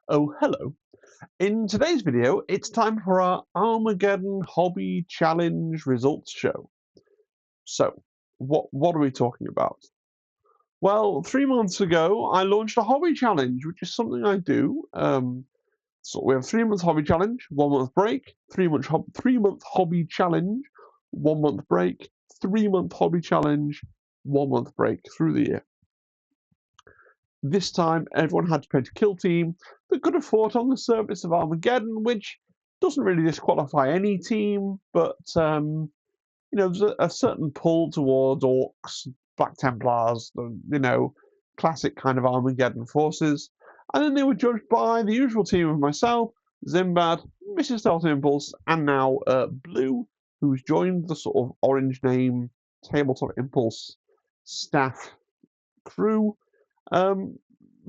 Oh, hello. In today's video, it's time for our Armageddon Hobby Challenge results show. So, what are we talking about? Well, 3 months ago, I launched a hobby challenge, which is something I do. So we have 3 month hobby challenge, 1 month break, 3 month hobby challenge, 1 month break, 3 month hobby challenge, 1 month break through the year. This time, everyone had to paint a kill team that could have fought on the surface of Armageddon, which doesn't really disqualify any team, but there's a certain pull towards Orcs, Black Templars, classic kind of Armageddon forces. And then they were judged by the usual team of myself, Zimbad, Mrs. Delta Impulse, and now Blue, who's joined the sort of orange name Tabletop Impulse staff crew.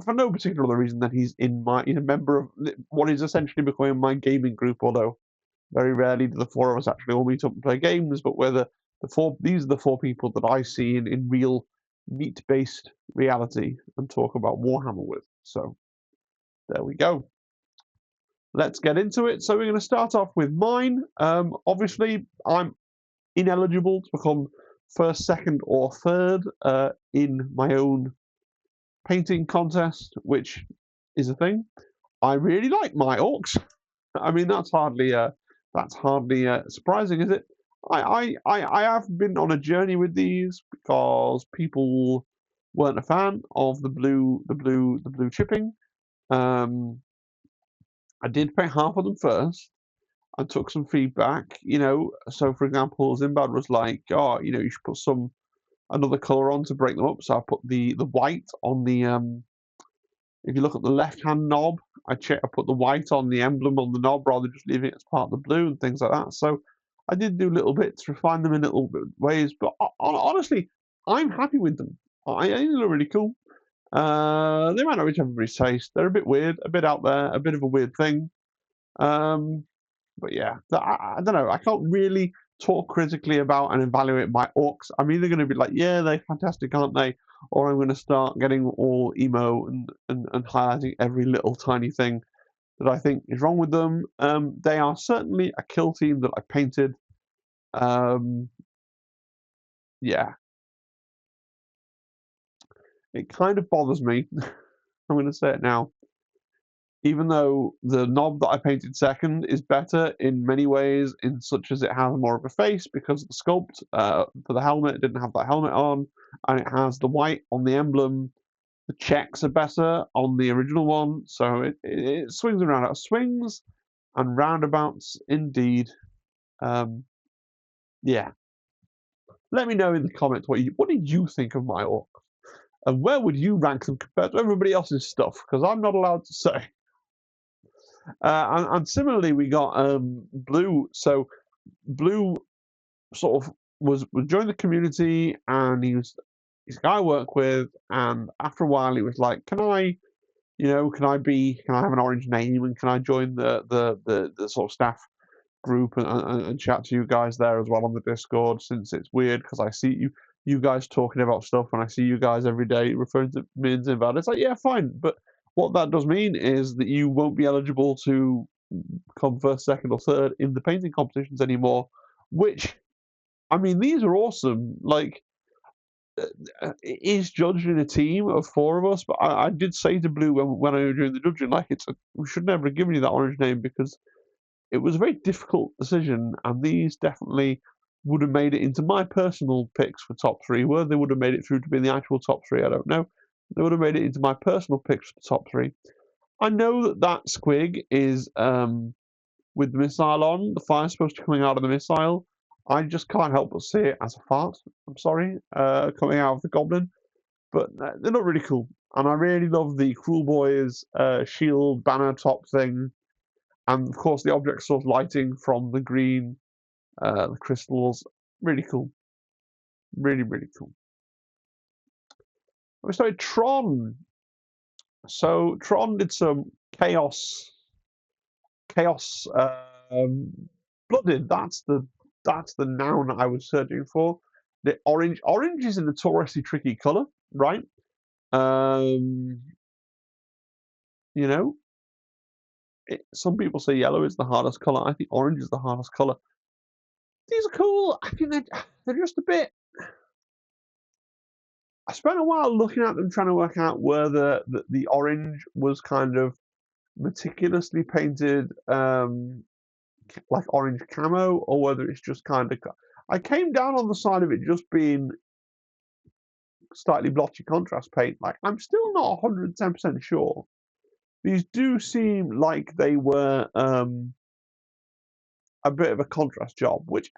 For no particular reason that he's a member of what is essentially becoming my gaming group, although very rarely do the four of us actually all meet up and play games, but these are the four people that I see in real meat-based reality and talk about Warhammer with. So there we go. Let's get into it. So we're going to start off with mine. Obviously, I'm ineligible to become first, second, or third in my own painting contest, which is a thing. I really like my orcs. I mean, that's hardly surprising, is it? I have been on a journey with these because people weren't a fan of the blue chipping. I did paint half of them first. I took some feedback, So, for example, Zimbad was like, "Oh, you should put another color on to break them up." So I put the white on the If you look at the left-hand knob, I put the white on the emblem on the knob rather than just leaving it as part of the blue and things like that. So I did do little bits, refine them in little ways, but honestly, I'm happy with them. I think they look really cool. They might not reach everybody's taste. They're a bit weird, a bit out there, a bit of a weird thing. But yeah, I don't know. I can't really talk critically about and evaluate my orcs. I'm either going to be like, yeah, they're fantastic, aren't they? Or I'm going to start getting all emo and highlighting every little tiny thing that I think is wrong with them. They are certainly a kill team that I painted. Yeah. It kind of bothers me. I'm going to say it now. Even though the knob that I painted second is better in many ways, in such as it has more of a face because the sculpt for the helmet didn't have that helmet on, and it has the white on the emblem. The checks are better on the original one, so it swings and roundabouts. Swings and roundabouts, indeed. Yeah. Let me know in the comments what did you think of my orc, and where would you rank them compared to everybody else's stuff? Because I'm not allowed to say. And similarly, we got Blue. So Blue sort of was joined the community, and he's a guy I work with. And after a while, he was like, "Can I have an orange name, and can I join the sort of staff group and chat to you guys there as well on the Discord? Since it's weird because I see you guys talking about stuff, and I see you guys every day referring to me and Zimbad. It's like, yeah, fine, but what that does mean is that you won't be eligible to come first, second, or third in the painting competitions anymore. Which, I mean, these are awesome. Like, it is judged in a team of four of us, but I did say to Blue when I was doing the judging, like, we should never have given you that orange name because it was a very difficult decision, and these definitely would have made it into my personal picks for top three. Whether they would have made it through to be in the actual top three, I don't know. They would have made it into my personal picks for the top three. I know that squig is with the missile on. The fire's supposed to be coming out of the missile. I just can't help but see it as a fart. I'm sorry, coming out of the goblin. But they're not really cool. And I really love the Cruel Boys shield banner top thing. And of course, the object source lighting from the green, the crystals, really cool. Really, really cool. We started Tron. So Tron did some chaos. Blooded. That's the noun I was searching for. The orange. Orange is a notoriously tricky color, right? You know, some people say yellow is the hardest colour. I think orange is the hardest colour. These are cool. I think they're just a bit. I spent a while looking at them, trying to work out whether the orange was kind of meticulously painted, like orange camo, or whether it's just kind of. I came down on the side of it just being slightly blotchy contrast paint. Like, I'm still not 110% sure. These do seem like they were a bit of a contrast job, which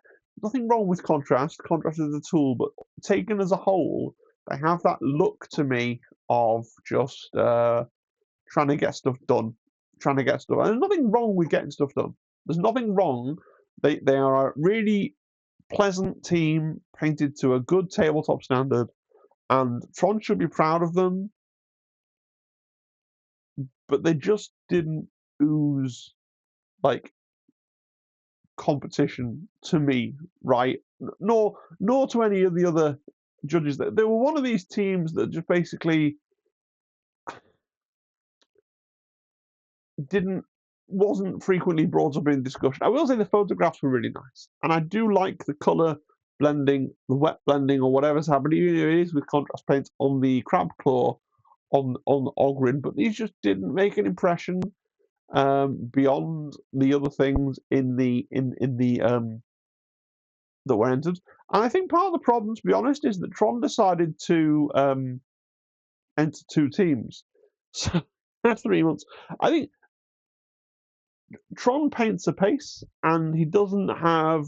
nothing wrong with contrast. Contrast is a tool, but taken as a whole, they have that look to me of just trying to get stuff done, trying to get stuff. And there's nothing wrong with getting stuff done. There's nothing wrong. They are a really pleasant team, painted to a good tabletop standard, and Tron should be proud of them. But they just didn't ooze like competition to me, right? Nor to any of the other judges. They were one of these teams that just basically wasn't frequently brought up in discussion. I will say the photographs were really nice, and I do like the color blending, the wet blending, or whatever's happening. Even if it is with contrast paints on the crab claw, on Ogrin, but these just didn't make an impression beyond the other things in the that were entered. And I think part of the problem, to be honest, is that Tron decided to enter 2 teams. So 3 months. I think Tron paints a pace, and he doesn't have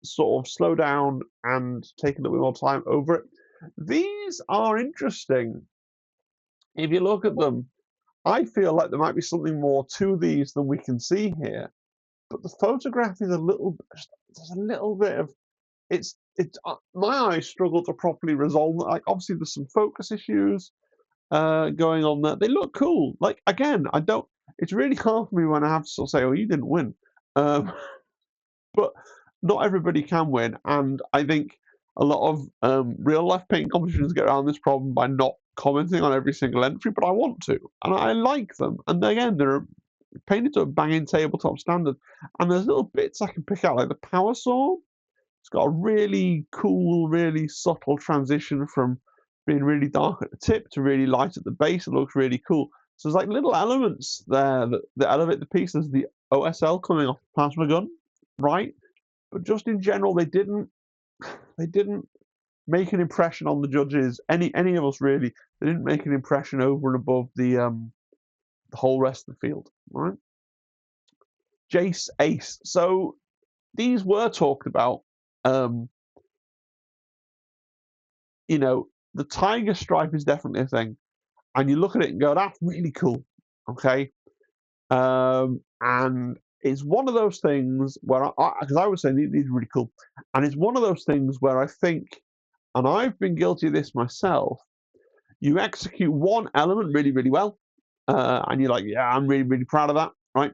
sort of slow down and take a little bit more time over it. These are interesting. If you look at them, I feel like there might be something more to these than we can see here. But the photograph is there's a little bit of, it's my eyes struggle to properly resolve. Like, obviously there's some focus issues going on there. They look cool. Like, again, it's really hard for me when I have to sort of say, oh, you didn't win. But not everybody can win, and I think a lot of real life paint competitions get around this problem by not commenting on every single entry, but I want to, and I like them. And again, they're painted to a banging tabletop standard, and there's little bits I can pick out, like the power sword. It's got a really cool, really subtle transition from being really dark at the tip to really light at the base. It looks really cool. So there's like little elements there that elevate the piece. There's the OSL coming off the plasma gun, right? But just in general, they didn't make an impression on the judges. Any of us really, they didn't make an impression over and above the whole rest of the field, right? Jace, Ace. So these were talked about. You know, the tiger stripe is definitely a thing, and you look at it and go, "That's really cool." Okay, and it's one of those things where because I was saying these are really cool, and it's one of those things where I think, and I've been guilty of this myself. You execute one element really, really well, and you're like, "Yeah, I'm really, really proud of that," right?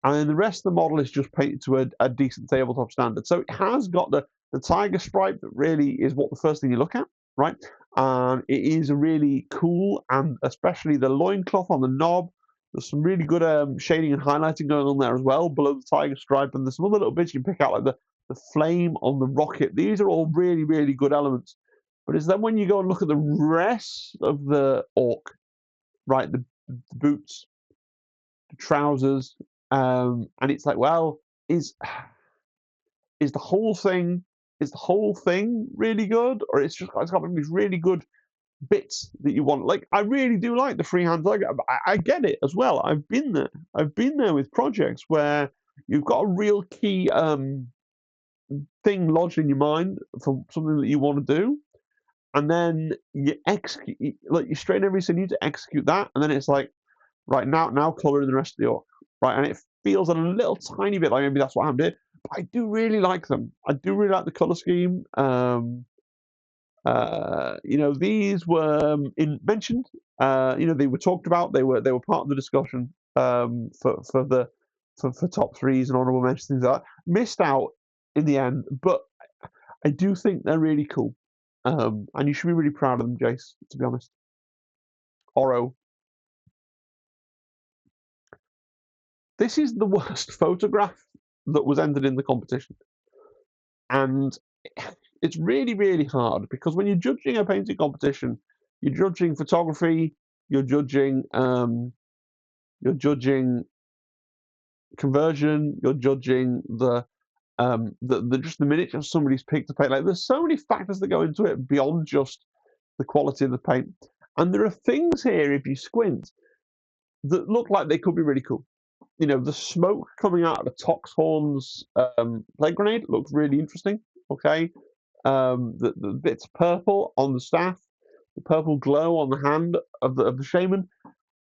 And then the rest of the model is just painted to a decent tabletop standard. So it has got the tiger stripe that really is what the first thing you look at, right? And it is really cool, and especially the loincloth on the knob. There's some really good shading and highlighting going on there as well below the tiger stripe, and there's some other little bits you can pick out, like the flame on the rocket. These are all really, really good elements. But it's then when you go and look at the rest of the orc, right, the boots, the trousers, and it's like, well, is the whole thing really good, or it's got these really good bits that you want? Like, I really do like the freehand. Like, I get it as well. I've been there with projects where you've got a real key thing lodged in your mind for something that you want to do, and then you execute, like, you strain everything you need to execute that, and then it's like, right, now color in the rest of the orc, right? And it feels a little tiny bit like maybe that's what happened here. But I do really like them. I do really like the color scheme. You know, these were mentioned. You know, they were talked about. They were part of the discussion for top threes and honourable mentions, things like that. Missed out in the end, but I do think they're really cool. And you should be really proud of them, Jace, to be honest. Oro. This is the worst photograph that was entered in the competition. And it's really, really hard because when you're judging a painting competition, you're judging photography, you're judging conversion, you're judging the just the miniature somebody's picked to paint. Like, there's so many factors that go into it beyond just the quality of the paint. And there are things here, if you squint, that look like they could be really cool. You know, the smoke coming out of the Toxhorn's plague grenade looks really interesting. Okay, the bits purple on the staff, the purple glow on the hand of the shaman.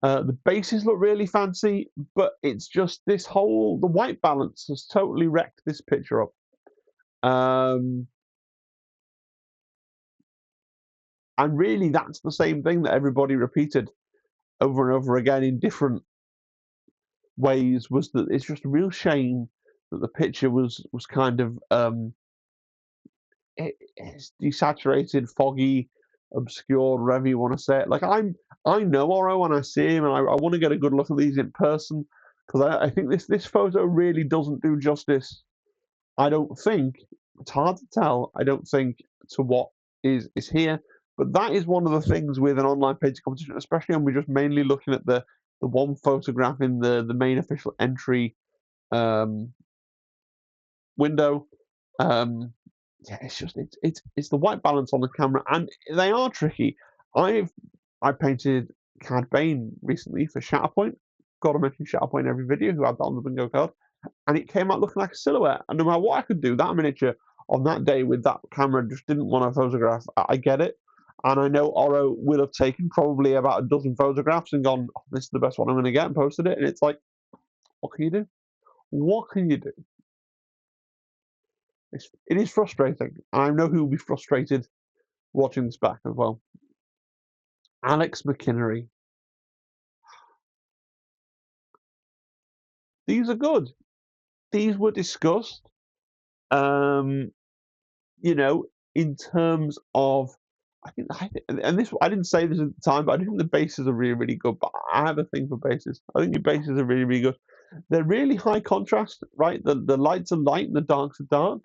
The bases look really fancy, but it's just the white balance has totally wrecked this picture up. And really, that's the same thing that everybody repeated over and over again in different ways, was that it's just a real shame that the picture was kind of it's desaturated, foggy, obscured, whatever you want to say it. Like, I know Oro when I see him, and I want to get a good look at these in person, because I think this photo really doesn't do justice. I don't think, it's hard to tell, I don't think, to what is here. But that is one of the things with an online painting competition, especially when we're just mainly looking at the one photograph in the main official entry window. Yeah, it's the white balance on the camera, and they are tricky. I painted Cad Bane recently for Shatterpoint. Got to mention Shatterpoint in every video, who had that on the bingo card, and it came out looking like a silhouette. And no matter what I could do, that miniature on that day with that camera just didn't want to photograph. I get it, and I know Oro will have taken probably about a dozen photographs and gone, oh, "This is the best one I'm going to get," and posted it. And it's like, what can you do? What can you do? It is frustrating. I know who will be frustrated watching this back as well. Alex McElhinney. These are good. These were discussed. You know, in terms of, I think, and this, I didn't say this at the time, but I think the bases are really, really good. But I have a thing for bases. I think your bases are really, really good. They're really high contrast, right? The lights are light and the darks are dark.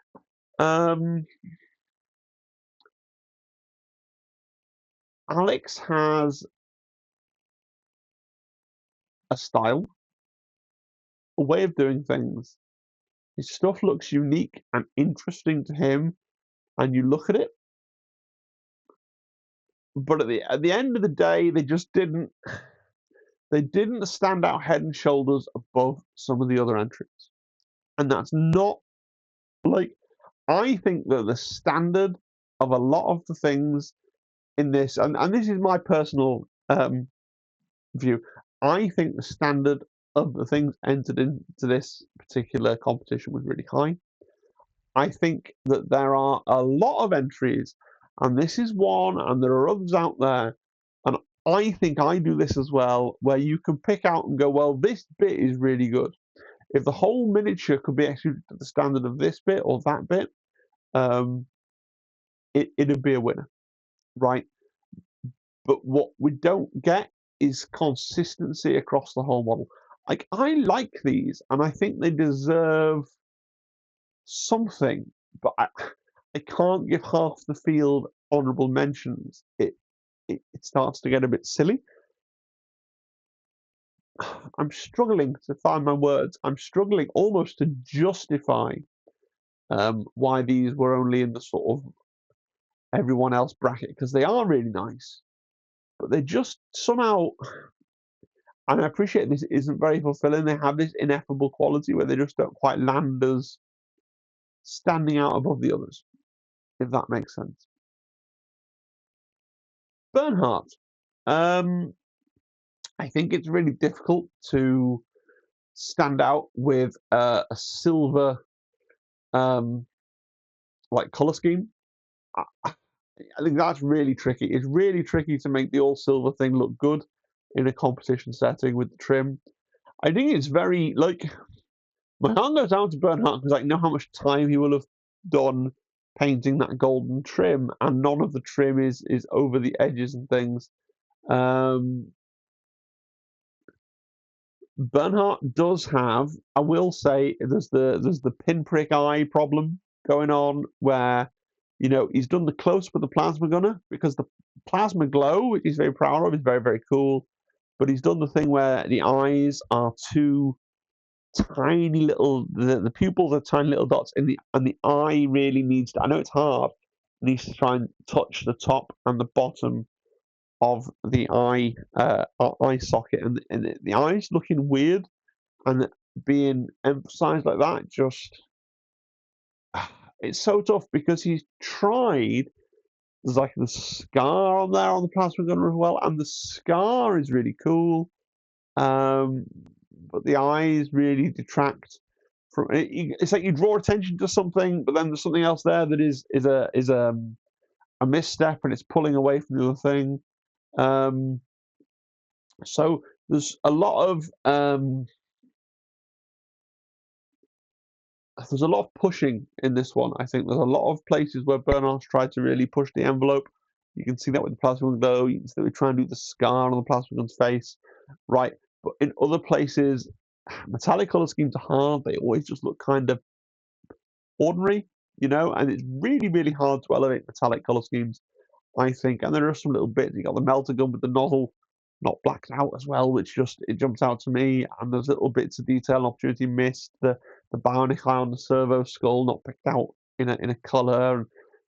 Alex has a style, a way of doing things. His stuff looks unique and interesting to him, and you look at it. But at the end of the day, they just didn't stand out head and shoulders above some of the other entries. And that's not, like, I think that the standard of a lot of the things in this, and this is my personal view, I think the standard of the things entered into this particular competition was really high. I think that there are a lot of entries, and this is one, and there are others out there, and I think I do this as well, where you can pick out and go, well, this bit is really good. If the whole miniature could be executed to the standard of this bit or that bit, it'd be a winner, right? But what we don't get is consistency across the whole model. Like, I like these, and I think they deserve something, but I can't give half the field honourable mentions. It starts to get a bit silly. I'm struggling to find my words. I'm struggling almost to justify why these were only in the sort of everyone else bracket, because they are really nice, but they just somehow, and I appreciate this isn't very fulfilling, they have this ineffable quality where they just don't quite land as standing out above the others, if that makes sense. Burnhardt. I think it's really difficult to stand out with a silver like color scheme. I think that's really tricky. It's really tricky to make the all silver thing look good in a competition setting with the trim. I think it's very, like, my hand goes out to Burnhardt because I know how much time he will have done painting that golden trim, and none of the trim is over the edges and things. Burnhardt does have, I will say, there's the pinprick eye problem going on where, he's done the close-up of the plasma gunner because the plasma glow, which he's very proud of, is very, very cool. But he's done the thing where the eyes are too tiny little, the pupils are tiny little dots, and the eye really needs to, I know it's hard, needs to try and touch the top and the bottom of the eye socket, and the eye's looking weird, and being emphasized like that, just it's so tough because he's tried. There's like the scar on there on the plasma gunner as well, and the scar is really cool. But the eyes really detract from it. It's like you draw attention to something, but then there's something else there that is a misstep, and it's pulling away from the other thing. So there's a lot of pushing in this one. I think there's a lot of places where Burnhardt's tried to really push the envelope. You can see that with the plasma gun glow. You can see that we try and do the scar on the plasma gun's face, right? But in other places, metallic color schemes are hard. They always just look kind of ordinary, and it's really, really hard to elevate metallic color schemes, I think. And there are some little bits. You got the melter gun with the nozzle not blacked out as well, which it jumps out to me. And there's little bits of detail and opportunity missed. The Bionicman on the servo skull not picked out in a color and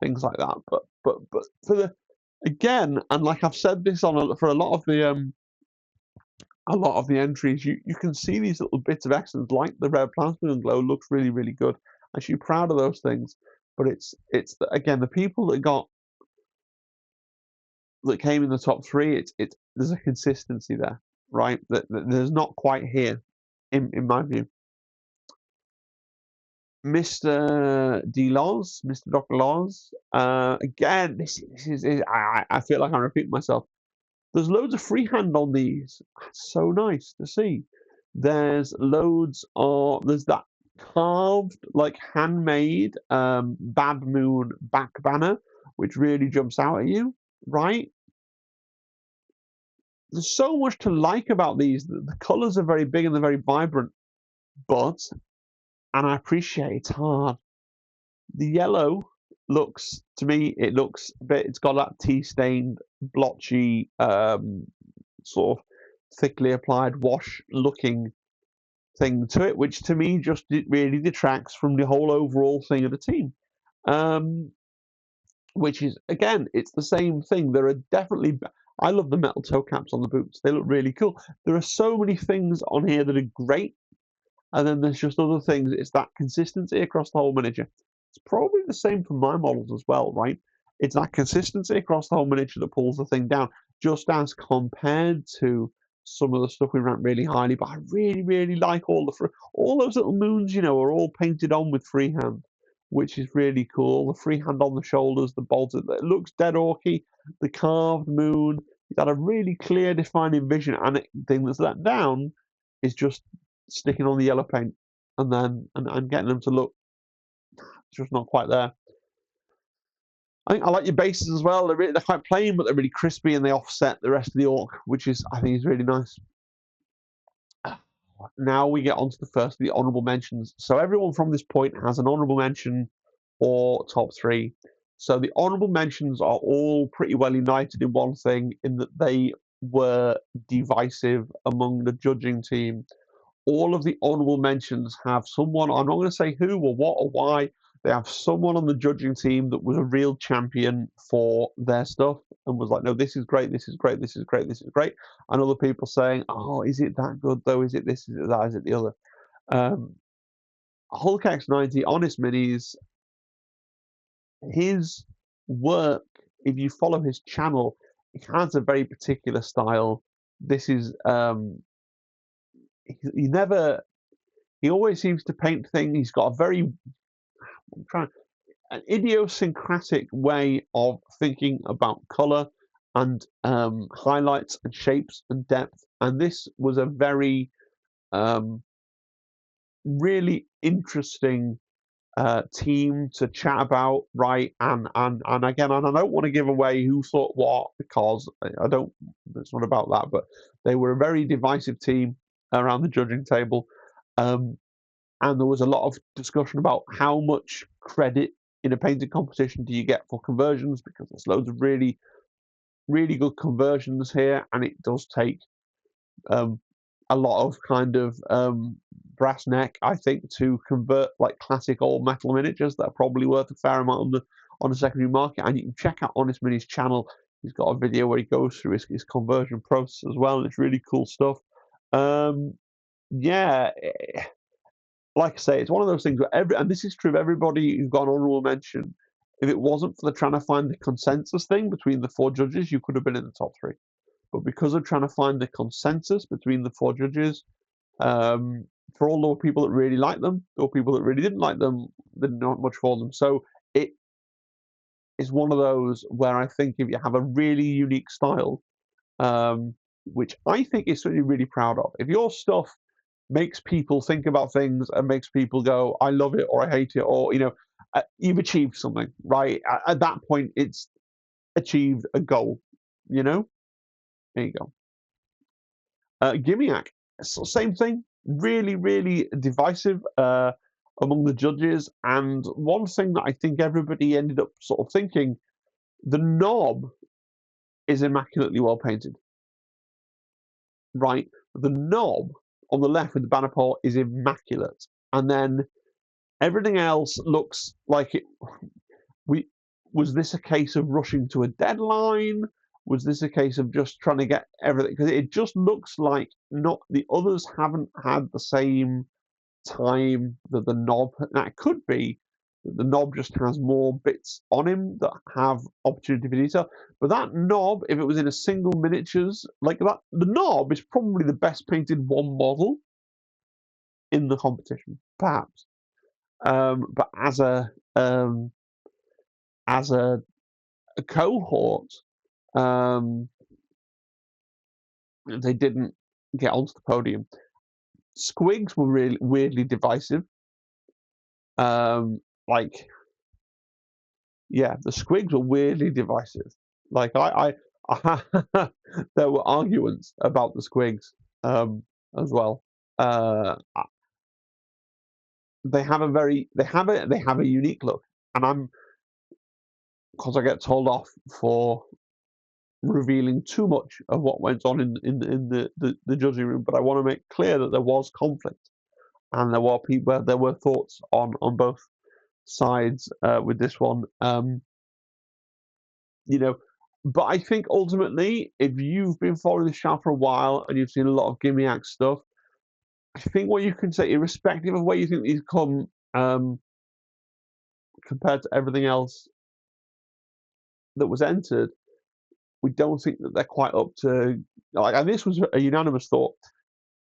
things like that. But for the again, and like I've said this for a lot of the entries, you can see these little bits of excellence, like the red plasma and glow looks really, really good. I'm actually proud of those things. But it's again, the people that came in the top three, there's a consistency there, right? That there's not quite here, in my view. Mr. Dr. Loz, again, this is I feel like I'm repeating myself. There's loads of freehand on these. It's so nice to see. There's that carved, like handmade Bad Moon back banner, which really jumps out at you, right? There's so much to like about these. The colors are very big and they're very vibrant, and I appreciate it's hard. The yellow looks, to me, it's got that tea-stained, blotchy, sort of thickly applied wash looking thing to it, which to me just really detracts from the whole overall thing of the team. Which is, again, it's the same thing. There are definitely, I love the metal toe caps on the boots. They look really cool. There are so many things on here that are great, and then there's just other things. It's that consistency across the whole miniature. It's probably the same for my models as well, right? It's that consistency across the whole miniature that pulls the thing down, just as compared to some of the stuff we rank really highly. But I really, really like all those little moons, are all painted on with freehand, which is really cool. The freehand on the shoulders, the bolts, it looks dead orky. The carved moon, it's got a really clear, defining vision, and the thing that's let down is just sticking on the yellow paint and then and getting them to look just not quite there. I think I like your bases as well. They're quite plain, but they're really crispy, and they offset the rest of the orc, which I think is really nice. Now we get on to the first of the honourable mentions. So everyone from this point has an honourable mention or top three. So the honourable mentions are all pretty well united in one thing, in that they were divisive among the judging team. All of the honourable mentions have someone, I'm not going to say who or what or why, they have someone on the judging team that was a real champion for their stuff and was like, no, this is great, this is great, this is great, this is great. And other people saying, oh, is it that good though? Is it this, is it that, is it the other? Hulk X90, Honest Minis, his work, if you follow his channel, he has a very particular style. This is, he always seems to paint things. He's got a very, an idiosyncratic way of thinking about color and highlights and shapes and depth. And this was a very, really interesting team to chat about, right? And again, and I don't want to give away who thought what, because I don't. It's not about that. But they were a very divisive team. around the judging table, and there was a lot of discussion about how much credit in a painting competition do you get for conversions, because there's loads of really, really good conversions here, and it does take a lot of kind of brass neck, I think, to convert like classic old metal miniatures that are probably worth a fair amount on the secondary market. And you can check out Honest Mini's channel. He's got a video where he goes through his conversion process as well, and it's really cool stuff. Yeah, like I say, it's one of those things where and this is true of everybody who got an honourable mention. If it wasn't for the trying to find the consensus thing between the 4 judges, you could have been in the top 3. But because of trying to find the consensus between the 4 judges, for all the people that really liked them, or people that really didn't like them, didn't know much for them. So it is one of those where I think if you have a really unique style, which I think is something really proud of, if your stuff makes people think about things and makes people go, I love it, or I hate it, or, you've achieved something, right? At that point, it's achieved a goal, There you go. Gimiak, same thing, really, really divisive among the judges. And one thing that I think everybody ended up sort of thinking, the knob is immaculately well painted, right? The knob on the left with the banner pole is immaculate, and then everything else looks like it. Was this a case of rushing to a deadline? Was this a case of just trying to get everything? Because it just looks like not the others haven't had the same time that the knob. Now it could be that the knob just has more bits on him that have opportunity for detail. But that knob, if it was in a single miniatures like that, the knob is probably the best painted one model in the competition, perhaps. But as a cohort, they didn't get onto the podium. Squigs were really weirdly divisive. The squigs were weirdly divisive. Like I there were arguments about the squigs as well. They have a unique look, and because I get told off for revealing too much of what went on in the judging room, but I want to make clear that there was conflict, and there were thoughts on both sides with this one. But I think ultimately, if you've been following the channel for a while and you've seen a lot of Gimiak stuff, I think what you can say, irrespective of where you think these come compared to everything else that was entered, we don't think that they're quite up to, and this was a unanimous thought,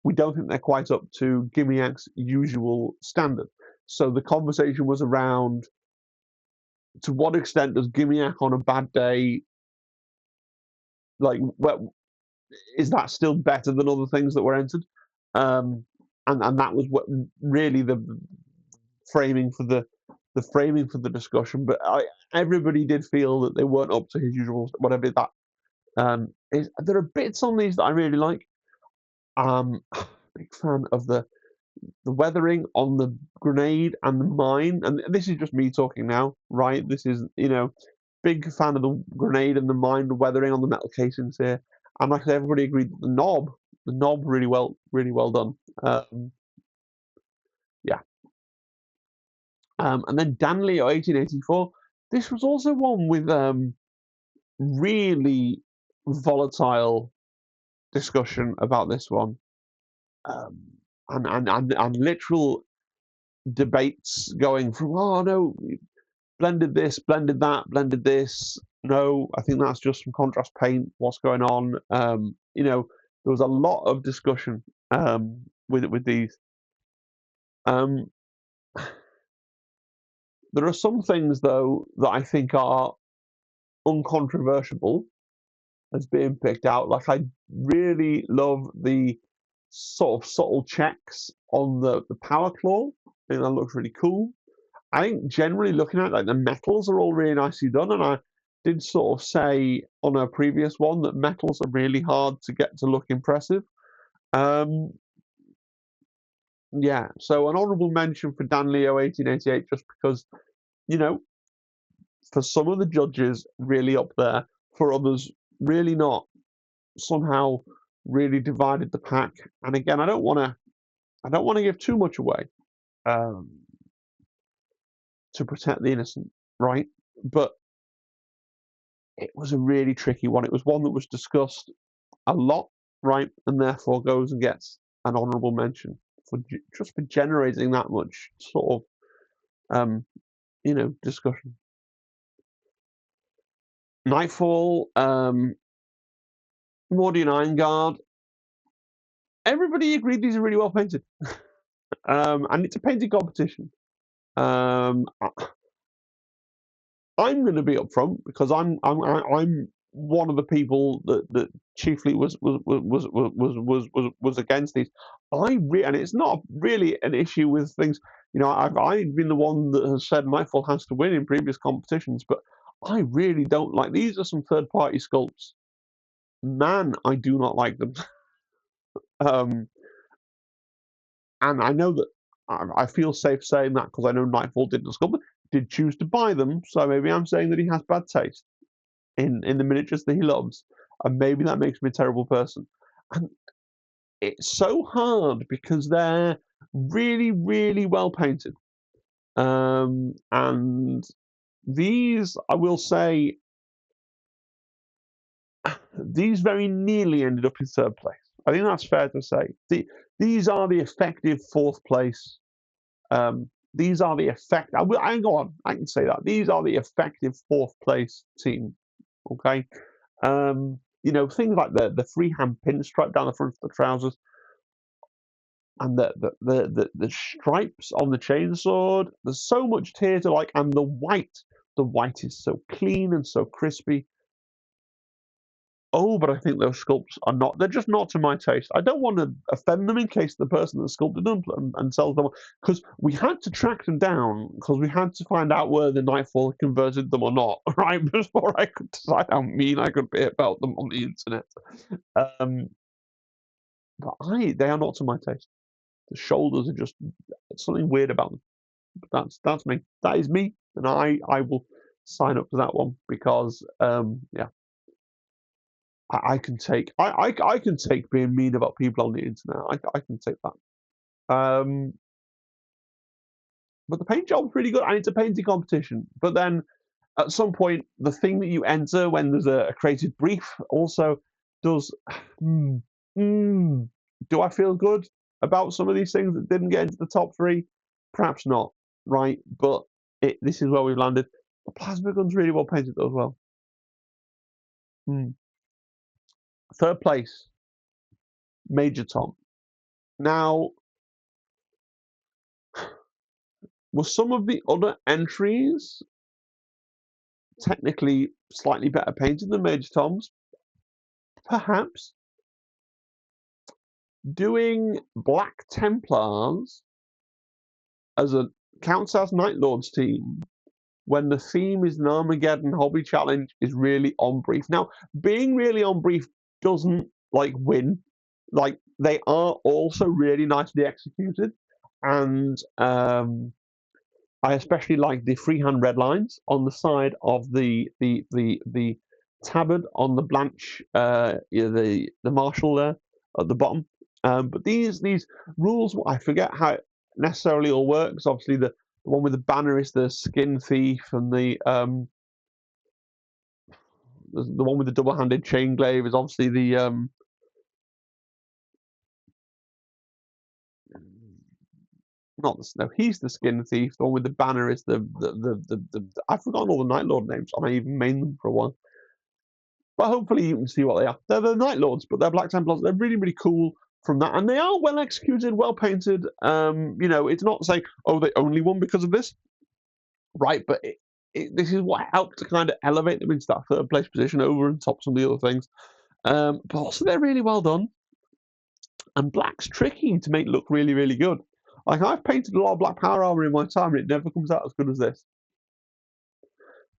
we don't think they're quite up to Gimiak's usual standard. So the conversation was around, to what extent does Gimiak on a bad day, is that still better than other things that were entered? And that was what really the framing for the discussion. But everybody did feel that they weren't up to his usual, whatever that is. There are bits on these that I really like. Big fan of the weathering on the grenade and the mine, and this is just me talking now, right? This is, big fan of the grenade and the mine weathering on the metal casings here. And like everybody agreed that the knob really well done. And then Dan Leo 1884. This was also one with really volatile discussion about this one, and literal debates going from, oh no, blended this, blended that, blended this. No, I think that's just some contrast paint. What's going on? There was a lot of discussion with these. There are some things, though, that I think are uncontroversial as being picked out. Like, I really love the sort of subtle checks on the power claw. I think that looks really cool. I think generally looking at the metals are all really nicely done, and I did sort of say on a previous one that metals are really hard to get to look impressive. Yeah, so an honourable mention for Dan Leo 1888, just because, you know, for some of the judges, really up there, for others, really not. Somehow really divided the pack. And again, I don't want to give too much away to protect the innocent, right? But it was a really tricky one. It was one that was discussed a lot, right? And therefore goes and gets an honourable mention for just for generating that much sort of discussion. Nightfall, Mordian Iron Guard. Everybody agreed these are really well painted, and it's a painting competition. I'm going to be upfront because I'm one of the people that chiefly was against these. And it's not really an issue with things. You know, I've been the one that has said Nightfall has to win in previous competitions, but I really don't like these. Are some third-party sculpts. Man, I do not like them. And I know that I feel safe saying that because I know Nightfall did choose to buy them, so maybe I'm saying that he has bad taste in the miniatures that he loves, and maybe that makes me a terrible person. And it's so hard because they're really, really well painted. And these, I will say, these very nearly ended up in third place. I think that's fair to say. These are the effective fourth place. These are the I go on. I can say that these are the effective fourth place team. Okay, you know, things like the freehand pinstripe down the front of the trousers, and the stripes on the chainsword. There's so much here to like, and the white. The white is so clean and so crispy. Oh, but I think those sculpts are not, they're just not to my taste. I don't want to offend them in case the person that sculpted them and sells them, because we had to track them down, because we had to find out whether Nightfall converted them or not, right, before I could decide how mean I could be about them on the internet. But they are not to my taste. The shoulders are just something weird about them. But that's me. That is me, and I will sign up to that one because, yeah. I can take I can take being mean about people on the internet. I can take that. But the paint job's really good, and it's a painting competition. But then at some point, the thing that you enter when there's a creative brief also does. Do I feel good about some of these things that didn't get into the top three? Perhaps not, right? But this is where we've landed. The plasma gun's really well painted though as well. Third place, Major Tom. Now, were some of the other entries technically slightly better painted than Major Tom's? Perhaps. Doing Black Templars as a counts as Nightlord's team when the theme is an Armageddon hobby challenge is really on brief. Now, being really on brief doesn't like win. Like, they are also really nicely executed, and I especially like the freehand red lines on the side of the tabard on the Blanche, the marshal there at the bottom. But these rules, I forget how it necessarily all works. Obviously, the one with the banner is the skin thief, and the one with the double-handed chain glaive is obviously the he's the skin thief. The one with the banner is the I've forgotten all the Night Lord names. I may even name them for a while. But hopefully you can see what they are. They're the Night Lords, but they're Black Templars. They're really, really cool from that. And they are well executed, well painted. You know, it's not saying, oh, they only won because of this. Right, but this is what helped to kind of elevate them into that third place position over and top some of the other things. But also they're really well done. And black's tricky to make look really, really good. Like, I've painted a lot of black power armor in my time, and it never comes out as good as this.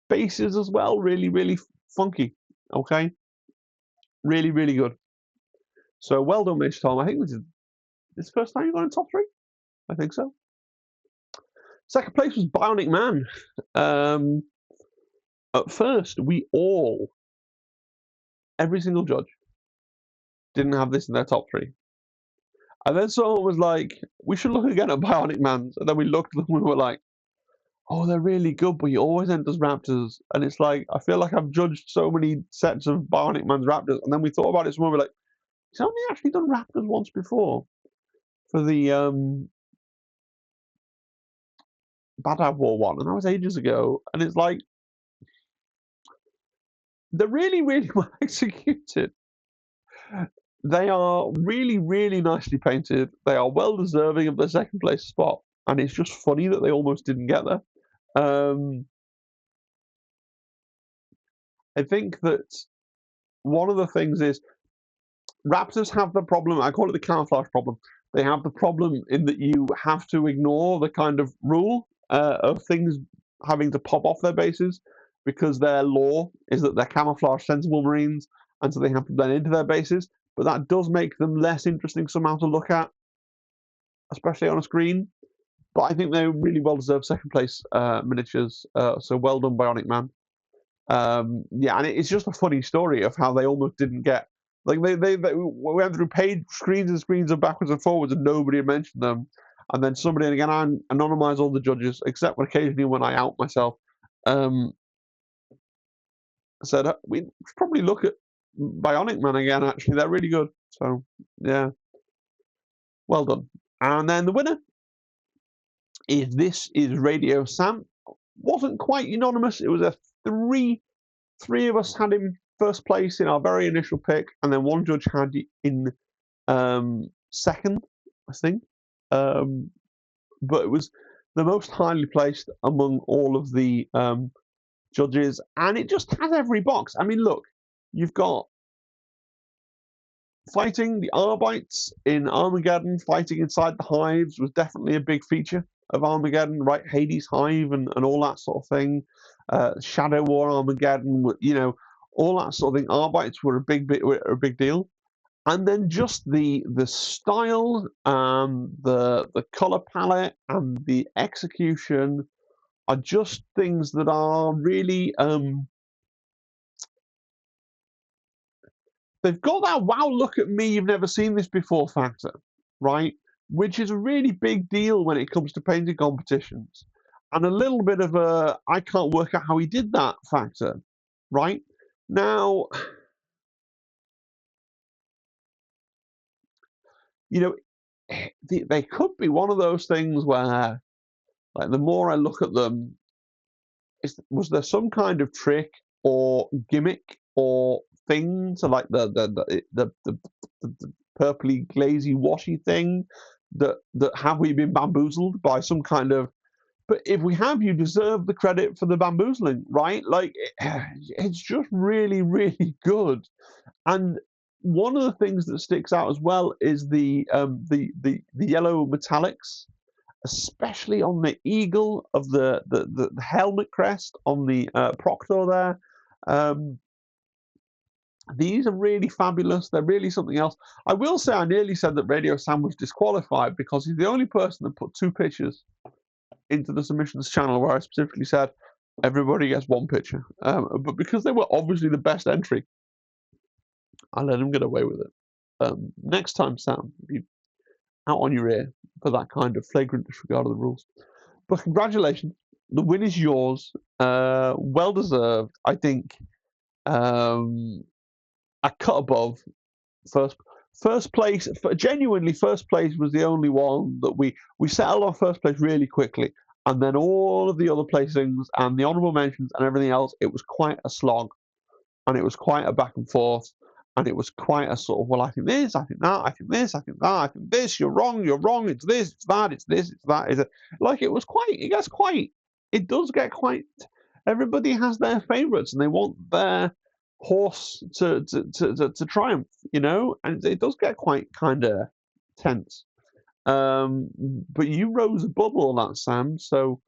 Bases as well, really, really funky. Okay, really, really good. So well done, Miss Tom. I think this is the first time you got in top three. I think so. Second place was Bionicman. At first, every single judge, didn't have this in their top 3. And then someone was like, we should look again at Bionicmans. And then we looked at them and we were like, oh, they're really good, but he always enters Raptors. And it's like, I feel like I've judged so many sets of Bionicman's Raptors. And then we thought about it, and we were like, he's only actually done Raptors once before for the Bad War one. And that was ages ago. And it's like, they're really, really well executed. They are really, really nicely painted. They are well deserving of their second place spot. And it's just funny that they almost didn't get there. I think that one of the things is Raptors have the problem, I call it the camouflage problem. They have the problem in that you have to ignore the kind of rule of things having to pop off their bases because their law is that they're camouflage sensible Marines, and so they have to blend into their bases. But that does make them less interesting somehow to look at, especially on a screen. But I think they're really well-deserved second place miniatures, so well done, Bionicman. Yeah, and it's just a funny story of how they almost didn't get... Like, they went through page screens and screens of backwards and forwards and nobody had mentioned them. And then somebody, and again, I anonymise all the judges, except occasionally when I out myself, said, we should probably look at Bionicman again, actually. They're really good. So, yeah. Well done. And then the winner is ThisisRadio Sam. Wasn't quite unanimous. It was a three of us had him first place in our very initial pick, and then one judge had it in second, I think. But it was the most highly placed among all of the judges, and it just has every box. I mean, look, you've got fighting the Arbites in Armageddon, fighting inside the hives was definitely a big feature of Armageddon, right? Hades Hive and all that sort of thing. Shadow War Armageddon, you know, all that sort of thing. Arbites were a big deal. And then just the style, the color palette, and the execution are just things that are really they've got that wow, look at me, you've never seen this before factor, right? Which is a really big deal when it comes to painting competitions. And a little bit of a I can't work out how he did that factor, right? Now, you know, they could be one of those things where, like, the more I look at them, was there some kind of trick or gimmick or thing to, like, the purpley glazy washy thing that have we been bamboozled by some kind of... But if we have, you deserve the credit for the bamboozling, right? Like, it's just really, really good. And one of the things that sticks out as well is the yellow metallics, especially on the eagle of the helmet crest on the Proctor there. These are really fabulous. They're really something else. I will say I nearly said that Radio Sam was disqualified because he's the only person that put 2 pictures into the submissions channel where I specifically said everybody gets 1 picture. But because they were obviously the best entry, I let him get away with it. Next time, Sam, be out on your ear for that kind of flagrant disregard of the rules. But congratulations. The win is yours. Well deserved. I think a cut above first place. Genuinely, first place was the only one that we settled on first place really quickly, and then all of the other placings and the honourable mentions and everything else, it was quite a slog, and it was quite a back and forth, and it was quite a sort of, well, I think this, I think that, I think this, I think that, I think this, you're wrong, it's this, it's that, it's this, it's that. It's like, it does get quite, everybody has their favourites, and they want their horse to triumph, you know, and it does get quite kind of tense. But you rose above all that, Sam, so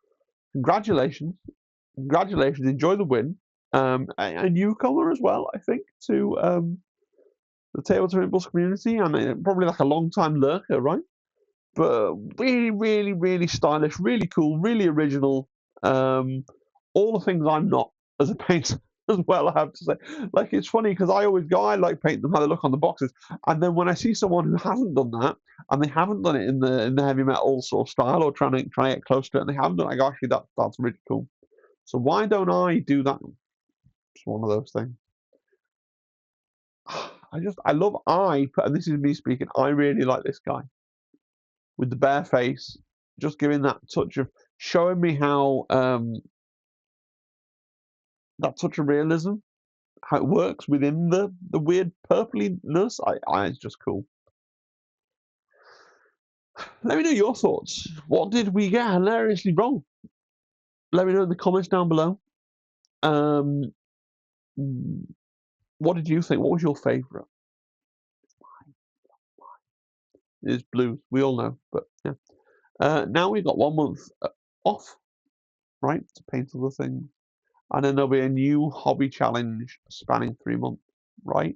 congratulations. Enjoy the win. A newcomer as well, I think, to the Table to Impulse community, and probably like a long time lurker, right? but really, really, really stylish, really cool, really original. All the things I'm not as a painter as well, I have to say. Like, it's funny because I always go, I like painting them how they look on the boxes, and then when I see someone who hasn't done that, and they haven't done it in the heavy metal sort of style, or trying to get close to it, and they haven't done it, I go, actually, that's really cool. So why don't I do that? It's one of those things. I love and this is me speaking, I really like this guy with the bare face, just giving that touch of, showing me how that touch of realism, how it works within the weird purpliness. It's just cool. Let me know your thoughts. What did we get hilariously wrong? Let me know in the comments down below. What did you think? What was your favourite? It's blues, we all know, but yeah. Now we've got 1 month off, right, to paint other things. And then there'll be a new hobby challenge spanning 3 months, right?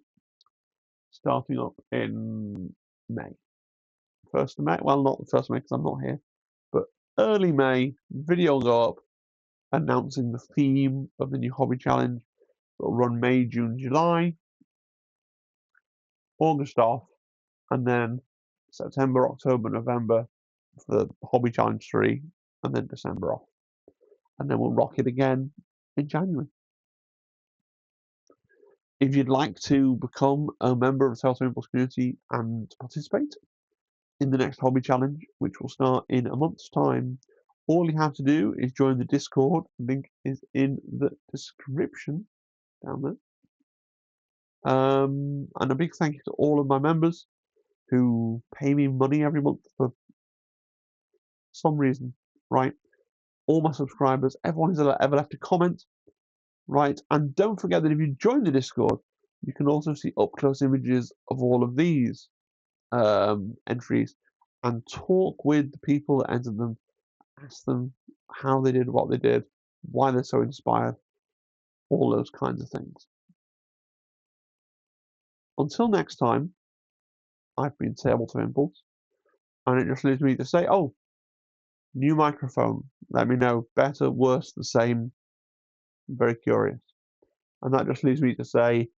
Starting up in May. 1st of May? Well, not the 1st of May because I'm not here. But early May, video will go up announcing the theme of the new hobby challenge. It'll run May, June, July, August off, and then September, October, November for the hobby challenge 3, and then December off. And then we'll rock it again in January. If you'd like to become a member of the Tales from Impulse community and participate in the next hobby challenge, which will start in a month's time, all you have to do is join the Discord. Link is in the description down there. And a big thank you to all of my members who pay me money every month for some reason, right? All my subscribers, everyone who's ever left a comment, right? And don't forget that if you join the Discord, you can also see up-close images of all of these entries and talk with the people that entered them, ask them how they did what they did, why they're so inspired, all those kinds of things. Until next time, I've been Tabletop Impulse, and it just leaves me to say, oh, new microphone, let me know, better, worse, the same, I'm very curious. And that just leaves me to say,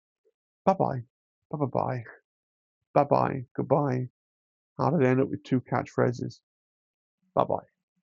bye-bye, bye-bye, bye-bye, goodbye. How did I end up with 2 catchphrases? Bye-bye.